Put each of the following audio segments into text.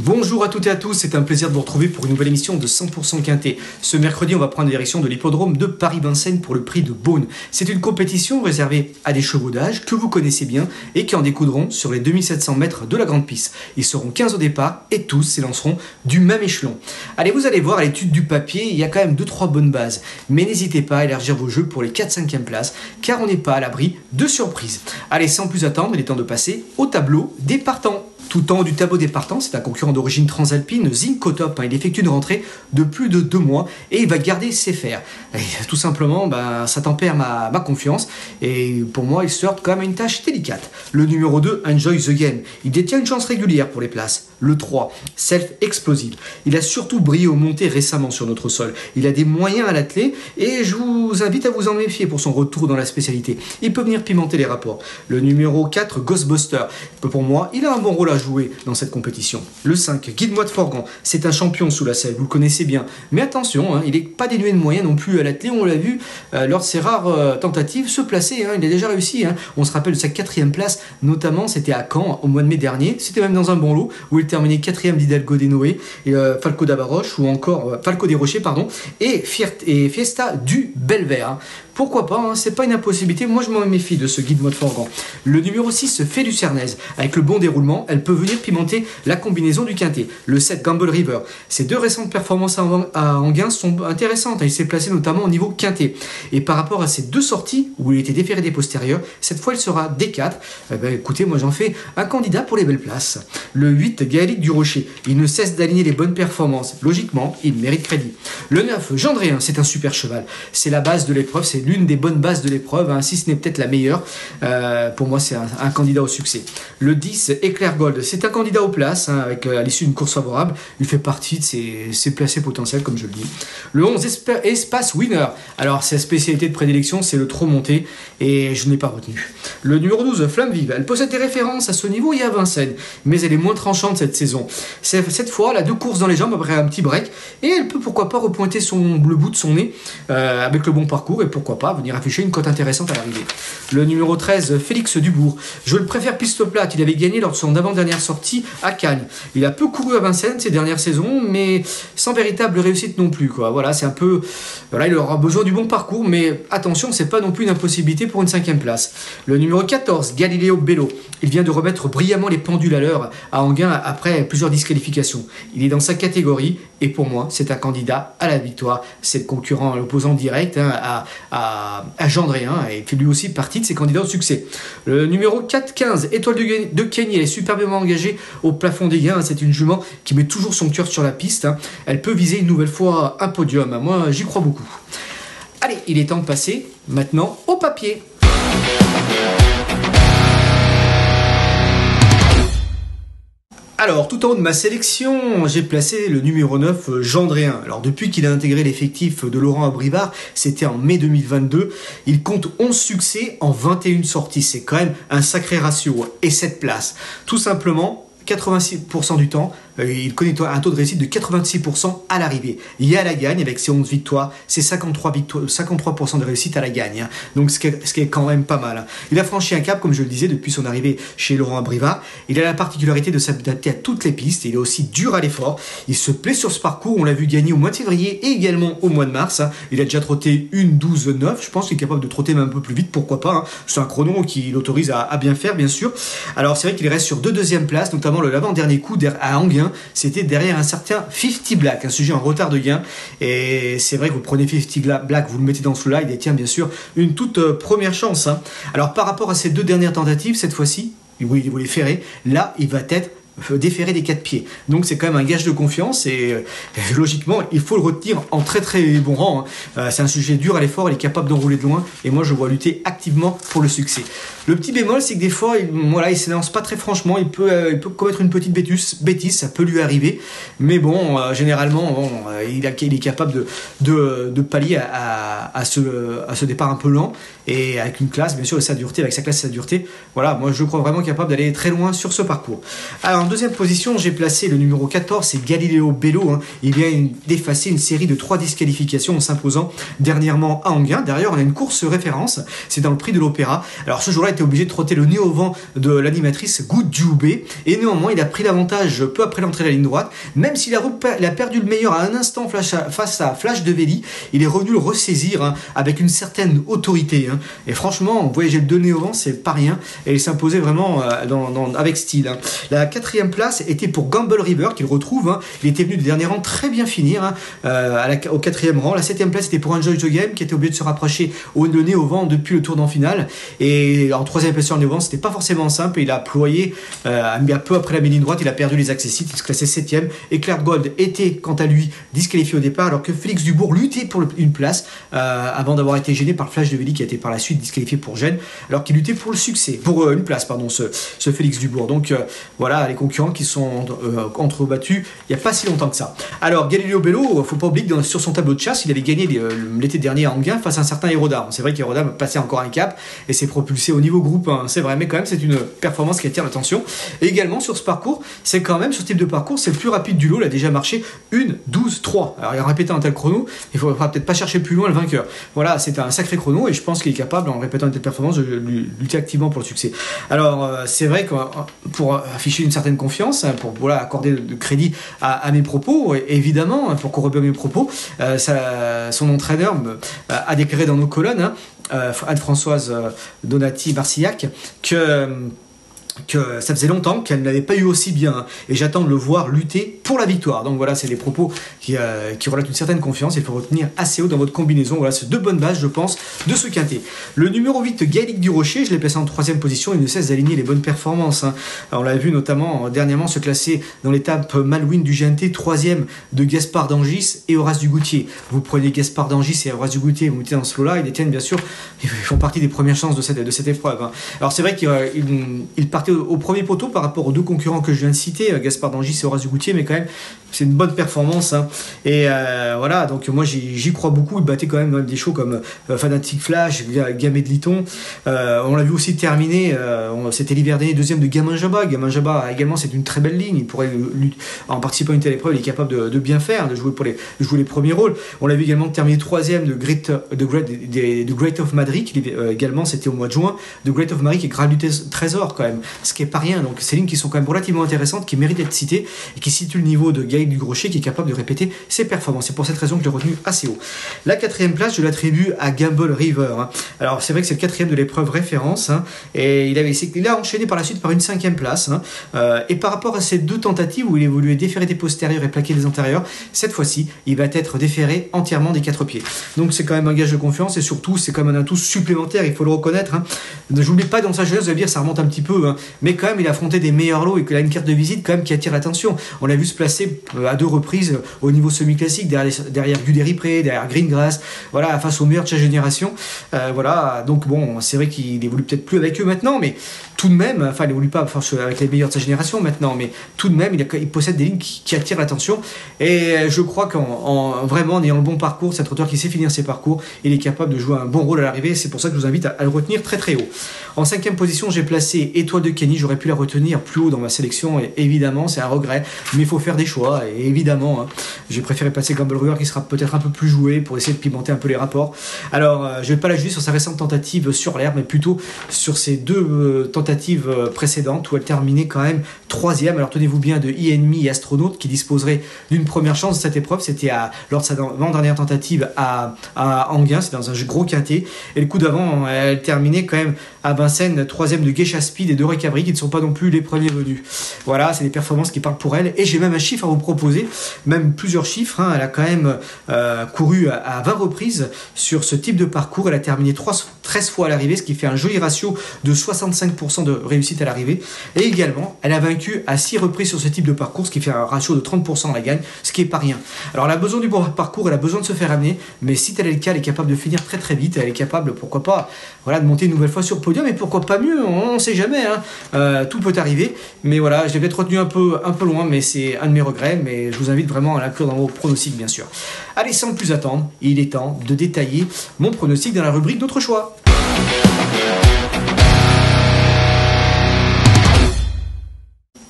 Bonjour à toutes et à tous, c'est un plaisir de vous retrouver pour une nouvelle émission de 100% Quintet. Ce mercredi, on va prendre la direction de l'hippodrome de Paris-Vincennes pour le prix de Beaune. C'est une compétition réservée à des chevaux d'âge que vous connaissez bien et qui en découdront sur les 2700 mètres de la grande piste. Ils seront 15 au départ et tous s'élanceront du même échelon. Allez, vous allez voir à l'étude du papier, il y a quand même 2-3 bonnes bases. Mais n'hésitez pas à élargir vos jeux pour les 4-5e places car on n'est pas à l'abri de surprises. Allez, sans plus attendre, il est temps de passer au tableau des partants. Tout en haut du tableau des partants, c'est un concurrent d'origine transalpine, Zincotop. Il effectue une rentrée de plus de 2 mois et il va garder ses fers. Et tout simplement, ça tempère ma confiance et pour moi, il se heurte quand même à une tâche délicate. Le numéro 2, Enjoy the Game. Il détient une chance régulière pour les places. Le 3, Self Explosive. Il a surtout brillé aux montées récemment sur notre sol. Il a des moyens à l'atteler et je vous invite à vous en méfier pour son retour dans la spécialité. Il peut venir pimenter les rapports. Le numéro 4, Ghostbuster. Pour moi, il a un bon rôle à jouer dans cette compétition. Le 5, Guide-moi de Forgan. C'est un champion sous la selle, vous le connaissez bien. Mais attention, il n'est pas dénué de moyens non plus à l'atteler. On l'a vu lors de ses rares tentatives se placer. Il a déjà réussi. On se rappelle de sa 4e place, notamment c'était à Caen au mois de mai dernier. C'était même dans un bon lot où il terminait 4e d'Hidalgo des Noé, Falco d'Abaroche ou encore Falco des Rochers, et Fiesta du Belvert. Pourquoi pas, c'est pas une impossibilité. Moi, je m'en méfie de ce guide-moi de Forgan. Le numéro 6, fait du Cernez. Avec le bon déroulement, elle peut venir pimenter la combinaison du quintet. Le 7, Gamble River. Ses 2 récentes performances à Anguin sont intéressantes. Il s'est placé notamment au niveau quintet. Et par rapport à ses 2 sorties, où il était déféré des postérieurs, cette fois, il sera D4. Écoutez, moi, j'en fais un candidat pour les belles places. Le 8, Gaëlic du Rocher. Il ne cesse d'aligner les bonnes performances. Logiquement, il mérite crédit. Le 9, Gendréen. C'est un super cheval. C'est la base de l'épreuve. C'est l'une des bonnes bases de l'épreuve, si ce n'est peut-être la meilleure. Pour moi, c'est un candidat au succès. Le 10, Éclair Gold, c'est un candidat aux places, avec à l'issue d'une course favorable. Il fait partie de ses placés potentiels, comme je le dis. Le 11, Espace Winner. Alors, sa spécialité de prédilection, c'est le trop monté, et je ne l'ai pas retenu. Le numéro 12, Flamme Vive. Elle possède des références à ce niveau et à Vincennes, mais elle est moins tranchante cette saison. Cette fois, elle a 2 courses dans les jambes après un petit break, et elle peut pourquoi pas repointer le bout de son nez avec le bon parcours, et pourquoi pas venir afficher une cote intéressante à l'arrivée. Le numéro 13, Félix Dubourg. Je le préfère piste plate. Il avait gagné lors de son avant-dernière sortie à Cannes. Il a peu couru à Vincennes ces dernières saisons, mais sans véritable réussite non plus. Voilà, c'est un peu. Voilà, il aura besoin du bon parcours, mais attention, c'est pas non plus une impossibilité pour une 5e place. Le numéro 14, Galileo Bello. Il vient de remettre brillamment les pendules à l'heure à Anguin après plusieurs disqualifications. Il est dans sa catégorie et pour moi, c'est un candidat à la victoire. C'est le concurrent, l'opposant direct à Gendréen et fait lui aussi partie de ses candidats au succès. Le numéro 4-15, Étoile de Kenny, elle est superbement engagée au plafond des gains. C'est une jument qui met toujours son cœur sur la piste. Elle peut viser une nouvelle fois un podium. Moi, j'y crois beaucoup. Allez, il est temps de passer maintenant au papier. Alors, tout en haut de ma sélection, j'ai placé le numéro 9, Gendréen. Alors, depuis qu'il a intégré l'effectif de Laurent Abrivard, c'était en mai 2022, il compte 11 succès en 21 sorties. C'est quand même un sacré ratio. Et 7 places. Tout simplement, 86% du temps, il connaît un taux de réussite de 86% à l'arrivée. Il y a la gagne avec ses 11 victoires, c'est 53% de réussite à la gagne. Donc ce qui est quand même pas mal. Il a franchi un cap, comme je le disais, depuis son arrivée chez Laurent Abrivard. Il a la particularité de s'adapter à toutes les pistes. Il est aussi dur à l'effort. Il se plaît sur ce parcours. On l'a vu gagner au mois de février et également au mois de mars. Il a déjà trotté une 12-9. Je pense qu'il est capable de trotter même un peu plus vite. Pourquoi pas. C'est un chrono qui l'autorise à bien faire, bien sûr. Alors c'est vrai qu'il reste sur 2 deuxièmes places, notamment l'avant-dernier coup à Anguin. C'était derrière un certain 50 Black, un sujet en retard de gain. Et c'est vrai que vous prenez 50 Black, vous le mettez dans celui-là, il détient bien sûr une toute première chance. Alors par rapport à ces 2 dernières tentatives, cette fois-ci, oui, il voulait ferrer, là il va être déféré des 4 pieds. Donc c'est quand même un gage de confiance et logiquement il faut le retenir en très très bon rang. C'est un sujet dur à l'effort, il est capable d'enrouler de loin et moi je vois lutter activement pour le succès. Le petit bémol, c'est que des fois il s'élance pas très franchement, il peut commettre une petite bêtise, ça peut lui arriver, mais bon, généralement il est capable de pallier à ce départ un peu lent et avec une classe, bien sûr, avec sa classe et sa dureté, voilà, moi je crois vraiment capable d'aller très loin sur ce parcours. Alors en deuxième position, j'ai placé le numéro 14, c'est Galileo Bello. Il vient d'effacer une série de 3 disqualifications en s'imposant dernièrement à Anguin. D'ailleurs, on a une course référence, c'est dans le prix de l'Opéra. Alors ce jour-là, il était obligé de trotter le nez au vent de l'animatrice Good Djoubé, et néanmoins, il a pris l'avantage peu après l'entrée de la ligne droite. Même s'il a perdu le meilleur à un instant face à Flash de Véli, il est revenu le ressaisir avec une certaine autorité. Et franchement, voyager le deux nez au vent, c'est pas rien, et il s'imposait vraiment avec style. La 4e place était pour Gamble River, qu'il retrouve. Il était venu du dernier rang très bien finir au 4e rang. La 7e place était pour Enjoy the Game, qui était obligé de se rapprocher le nez au vent depuis le tour d'en finale. Et en 3e place sur le nez au vent, c'était pas forcément simple. Il a ployé un peu après la ligne droite, il a perdu les accessites, il se classait 7e. Et Claire Gold était quant à lui disqualifié au départ, alors que Félix Dubourg luttait pour une place avant d'avoir été gêné par Flash de Véli, qui a été par la suite disqualifié pour gêne, alors qu'il luttait pour le succès, pour une place, pardon, ce Félix Dubourg. Donc voilà les concurrents qui sont entrebattus il n'y a pas si longtemps que ça. Alors Galileo Bello, faut pas oublier que sur son tableau de chasse, il avait gagné l'été dernier à Anguin face à un certain Hérodam. C'est vrai qu'Hérodam passait encore un cap et s'est propulsé au niveau groupe 1, c'est vrai, mais quand même c'est une performance qui attire l'attention. Et également sur ce parcours, c'est quand même sur ce type de parcours, c'est le plus rapide du lot, il a déjà marché 1:12:3. Alors il a répété un tel chrono, il ne faudra peut-être pas chercher plus loin le vainqueur. Voilà, c'est un sacré chrono et je pense qu'il est capable, en répétant une telle performance, de lutter activement pour le succès. Alors c'est vrai que pour afficher une certaine confiance, pour accorder de crédit à mes propos, évidemment, pour corroborer mes propos, son entraîneur a déclaré dans nos colonnes, Anne-Françoise Donati-Marcillac, que ça faisait longtemps qu'elle n'avait pas eu aussi bien, et j'attends de le voir lutter pour la victoire. Donc voilà, c'est des propos qui relatent une certaine confiance. Il faut retenir assez haut dans votre combinaison. Voilà, c'est 2 bonnes bases, je pense, de ce quintet. Le numéro 8, Gaëlic du Rocher, je l'ai placé en 3e position. Il ne cesse d'aligner les bonnes performances. Alors, on l'a vu notamment dernièrement se classer dans l'étape Malouine du GNT, 3e de Gaspard d'Angis et Horace Dugoutier. Vous prenez Gaspard d'Angis et Horace Dugoutier, vous mettez dans ce lot-là, ils détiennent bien sûr, ils font partie des premières chances de cette épreuve. Alors c'est vrai qu'il partait au premier poteau par rapport aux 2 concurrents que je viens de citer, Gaspard d'Angis et Horace Dugoutier, mais quand même c'est une bonne performance. Et voilà, donc moi j'y crois beaucoup. Il battait quand même des shows comme Fanatic Flash, Gamay de Liton. On l'a vu aussi terminer, c'était l'hiver dernier, 2e de Gamin Jaba. Gamin Jaba également, c'est une très belle ligne. Il pourrait, en participant à une telle épreuve, il est capable de bien faire, de jouer les premiers rôles. On l'a vu également terminer 3e de Great of Madrid, également c'était au mois de juin, de Great of Madrid, qui est grave du trésor quand même, ce qui est pas rien. Donc ces lignes qui sont quand même relativement intéressantes, qui méritent d'être citées et qui situent le niveau de Gaël du Rocher, qui est capable de répéter ses performances. C'est pour cette raison que je l'ai retenu assez haut. La 4e place, je l'attribue à Gamble River. Alors c'est vrai que c'est le 4e de l'épreuve référence, et il a enchaîné par la suite par une 5e place. Et par rapport à ces 2 tentatives où il évoluait déféré des postérieurs et plaqué des antérieurs, cette fois-ci, il va être déféré entièrement des 4 pieds. Donc c'est quand même un gage de confiance, et surtout c'est quand même un atout supplémentaire, il faut le reconnaître. Je n'oublie pas, dans sa jeunesse, vous allez dire, ça remonte un petit peu, mais quand même il a affronté des meilleurs lots et qu'il a une carte de visite quand même qui attire l'attention. On l'a vu se placer à 2 reprises au niveau semi-classique, derrière Guderipré, derrière Greengrass, voilà, face aux meilleurs de sa génération. Voilà, donc bon, c'est vrai qu'il évolue peut-être plus avec eux maintenant, mais tout de même, enfin il n'évolue pas avec les meilleurs de sa génération maintenant, mais tout de même il possède des lignes qui attirent l'attention, et je crois vraiment en ayant le bon parcours, cet trotteur qui sait finir ses parcours, il est capable de jouer un bon rôle à l'arrivée. C'est pour ça que je vous invite à le retenir très très haut. En 5e position, j'ai placé Étoile de Kenny. J'aurais pu la retenir plus haut dans ma sélection, et évidemment c'est un regret, mais il faut faire des choix, et évidemment j'ai préféré placer Gamble River, qui sera peut-être un peu plus joué pour essayer de pimenter un peu les rapports. Alors je vais pas la juger sur sa récente tentative sur l'herbe, mais plutôt sur ses 2 tentatives précédentes où elle terminait quand même 3e. Alors tenez-vous bien, de Enemy et Astronaute, qui disposerait d'une première chance de cette épreuve. C'était lors de sa avant-dernière tentative à Anguin, c'était dans un gros quintet, et le coup d'avant elle terminait quand même à Vincennes, 3e de Geisha Speed et de Recabri, qui ne sont pas non plus les premiers venus. Voilà, c'est des performances qui parlent pour elle, et j'ai même un chiffre à vous proposer, même plusieurs chiffres. Elle a quand même couru à 20 reprises sur ce type de parcours. Elle a terminé 13 fois à l'arrivée, ce qui fait un joli ratio de 65% de réussite à l'arrivée, et également elle a vaincu à 6 reprises sur ce type de parcours, ce qui fait un ratio de 30% à la gagne, ce qui est pas rien. Alors elle a besoin du bon parcours, elle a besoin de se faire amener, mais si tel est le cas, elle est capable de finir très très vite, elle est capable, pourquoi pas, voilà, de monter une nouvelle fois sur le podium, et pourquoi pas mieux, on ne sait jamais, tout peut arriver. Mais voilà, je l'ai peut-être retenu un peu loin, mais c'est un de mes regrets, mais je vous invite vraiment à l'inclure dans vos pronostics, bien sûr. Allez, sans plus attendre, il est temps de détailler mon pronostic dans la rubrique d'autres choix.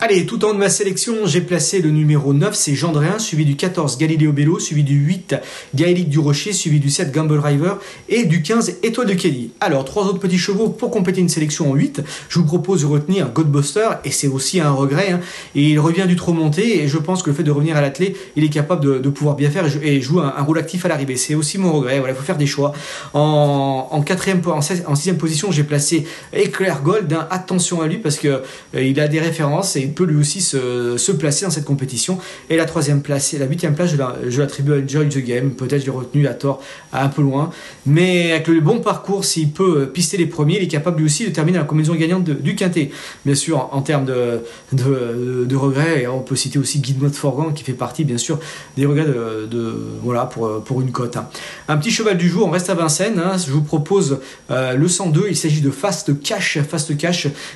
Allez, tout en haut de ma sélection, j'ai placé le numéro 9, c'est Gendréen, suivi du 14, Galileo Bello, suivi du 8, Gaélique du Rocher, suivi du 7, Gamble River, et du 15, Étoile de Kelly. Alors, 3 autres petits chevaux pour compléter une sélection en 8. Je vous propose de retenir Godbuster, et c'est aussi un regret, hein, et il revient du trop monté, et je pense que le fait de revenir à l'attelé, il est capable de pouvoir bien faire et jouer un rôle actif à l'arrivée. C'est aussi mon regret, voilà, il faut faire des choix. En 6e position, j'ai placé Eclair Gold, hein, attention à lui, parce que il a des références, et il peut lui aussi se placer dans cette compétition. Et la 3e place et la 8e place, je l'attribue à Enjoy the Game. Peut-être je l'ai retenu à tort, un peu loin, mais avec le bon parcours, s'il peut pister les premiers, il est capable lui aussi de terminer la combinaison gagnante du quintet. Bien sûr, en termes de regrets, et on peut citer aussi Guide-moi de Forgan, qui fait partie bien sûr des regrets voilà, pour une cote, hein. Un petit cheval du jour, on reste à Vincennes, hein. Je vous propose le 102, il s'agit de Fast Cash,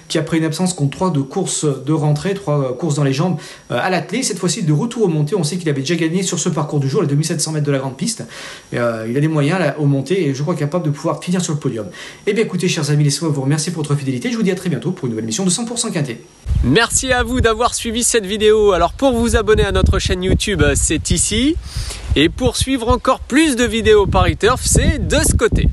qui après une absence compte 3 de courses de rentrée, 3 courses dans les jambes à l'attelé, cette fois-ci de retour aux montées. On sait qu'il avait déjà gagné sur ce parcours du jour, les 2700 mètres de la grande piste. Il a des moyens là, aux montées, et je crois capable de pouvoir finir sur le podium. Et bien écoutez, chers amis, laissez-moi vous remercier pour votre fidélité. Je vous dis à très bientôt pour une nouvelle émission de 100% Quintet. Merci à vous d'avoir suivi cette vidéo. Alors pour vous abonner à notre chaîne YouTube, c'est ici. Et pour suivre encore plus de vidéos Paris Turf, c'est de ce côté.